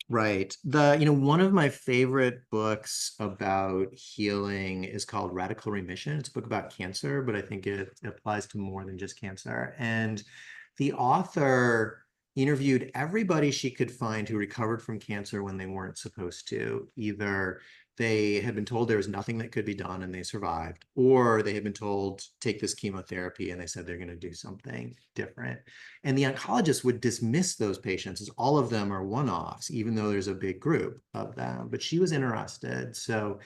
Right. One of my favorite books about healing is called Radical Remission. It's a book about cancer, but I think it applies to more than just cancer. And the author interviewed everybody she could find who recovered from cancer when they weren't supposed to. Either they had been told there was nothing that could be done and they survived, or they had been told, take this chemotherapy, and they said they're going to do something different. And the oncologist would dismiss those patients as all of them are one-offs, even though there's a big group of them. But she was interested. So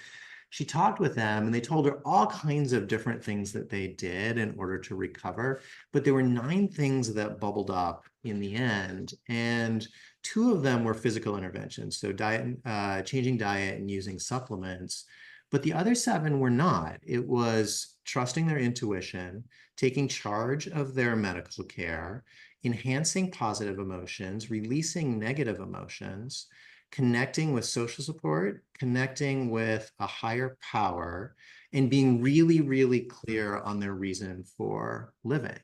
she talked with them and they told her all kinds of different things that they did in order to recover. But there were 9 things that bubbled up in the end. And 2 of them were physical interventions. So diet, changing diet and using supplements. But the other 7 were not. It was trusting their intuition, taking charge of their medical care, enhancing positive emotions, releasing negative emotions, connecting with social support, connecting with a higher power, and being really, really clear on their reason for living.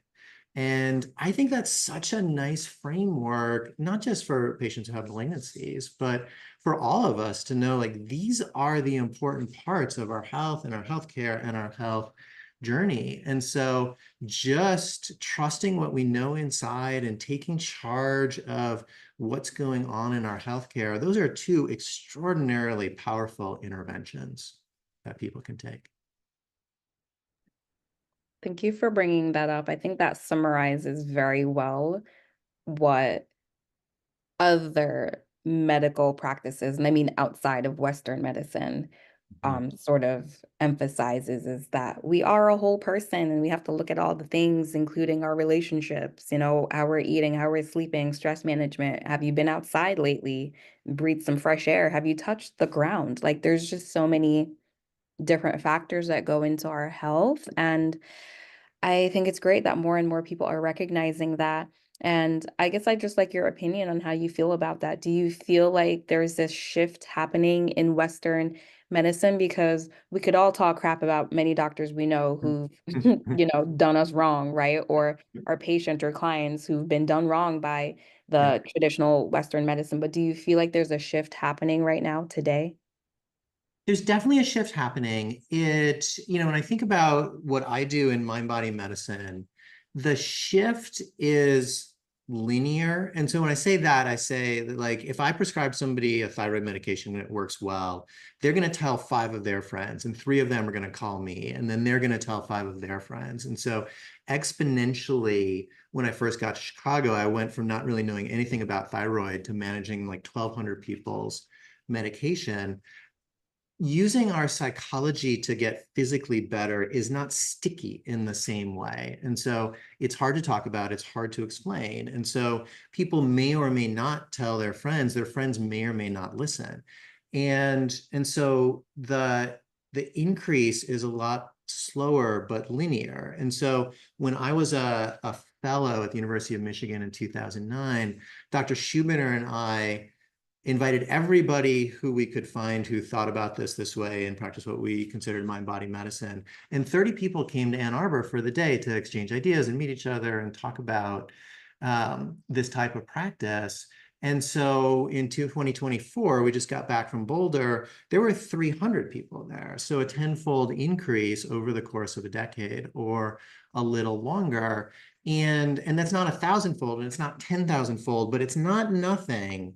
And I think that's such a nice framework, not just for patients who have malignancies, but for all of us to know, like, these are the important parts of our health and our healthcare and our health journey. And so just trusting what we know inside and taking charge of what's going on in our healthcare, those are 2 extraordinarily powerful interventions that people can take. Thank you for bringing that up. I think that summarizes very well what other medical practices, and I mean outside of Western medicine, sort of emphasizes is that we are a whole person and we have to look at all the things, including our relationships, how we're eating, how we're sleeping, stress management. Have you been outside lately? Breathe some fresh air. Have you touched the ground? Like, there's just so many different factors that go into our health. And I think it's great that more and more people are recognizing that. And I guess I just like your opinion on how you feel about that. Do you feel like there's this shift happening in Western medicine? Because we could all talk crap about many doctors we know who've, done us wrong, right? Or our patient or clients who've been done wrong by Yeah. the traditional Western medicine. But do you feel like there's a shift happening right now today? There's definitely a shift happening. When I think about what I do in mind body medicine, the shift is linear. And so when I say that, I say that, like, if I prescribe somebody a thyroid medication and it works well, they're going to tell 5 of their friends, and 3 of them are going to call me, and then they're going to tell 5 of their friends. And so exponentially, when I first got to Chicago, I went from not really knowing anything about thyroid to managing like 1,200 people's medication. Using our psychology to get physically better is not sticky in the same way. And so it's hard to talk about, it's hard to explain. And so people may or may not tell their friends may or may not listen. And so the increase is a lot slower but linear. And so when I was a fellow at the University of Michigan in 2009, Dr. Schubiner and I invited everybody who we could find who thought about this way and practiced what we considered mind-body medicine. And 30 people came to Ann Arbor for the day to exchange ideas and meet each other and talk about this type of practice. And so in 2024, we just got back from Boulder, there were 300 people there. So a 10-fold increase over the course of a decade or a little longer. And that's not 1,000-fold and it's not 10,000-fold, but it's not nothing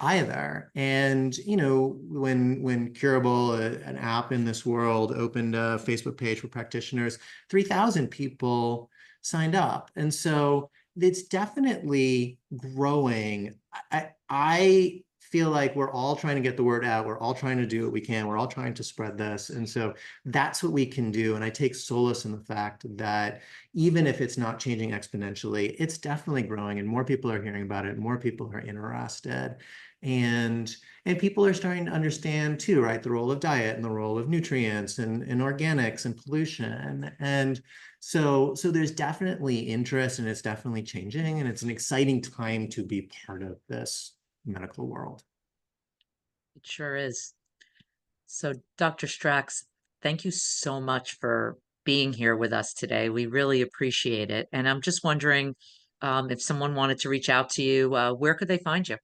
either. And when Curable, an app in this world, opened a Facebook page for practitioners, 3,000 people signed up. And so it's definitely growing. I feel like we're all trying to get the word out. We're all trying to do what we can. We're all trying to spread this. And so that's what we can do. And I take solace in the fact that even if it's not changing exponentially, it's definitely growing and more people are hearing about it. More people are interested. And people are starting to understand too, right? The role of diet and the role of nutrients and organics and pollution. And so there's definitely interest and it's definitely changing. And it's an exciting time to be part of this medical world. It sure is. So, Dr. Stracks, thank you so much for being here with us today. We really appreciate it. And I'm just wondering if someone wanted to reach out to you, where could they find you?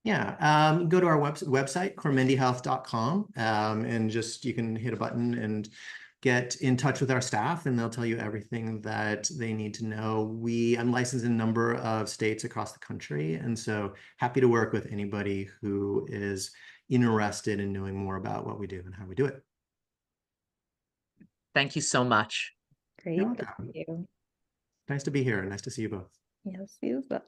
Yeah, go to our website, cormendihealth.com, and just you can hit a button and get in touch with our staff and they'll tell you everything that they need to know. I'm licensed in a number of states across the country, and so happy to work with anybody who is interested in knowing more about what we do and how we do it. Thank you so much. You're Great. Thank welcome. you. Nice to be here. Nice to see you both. Yes, you as well.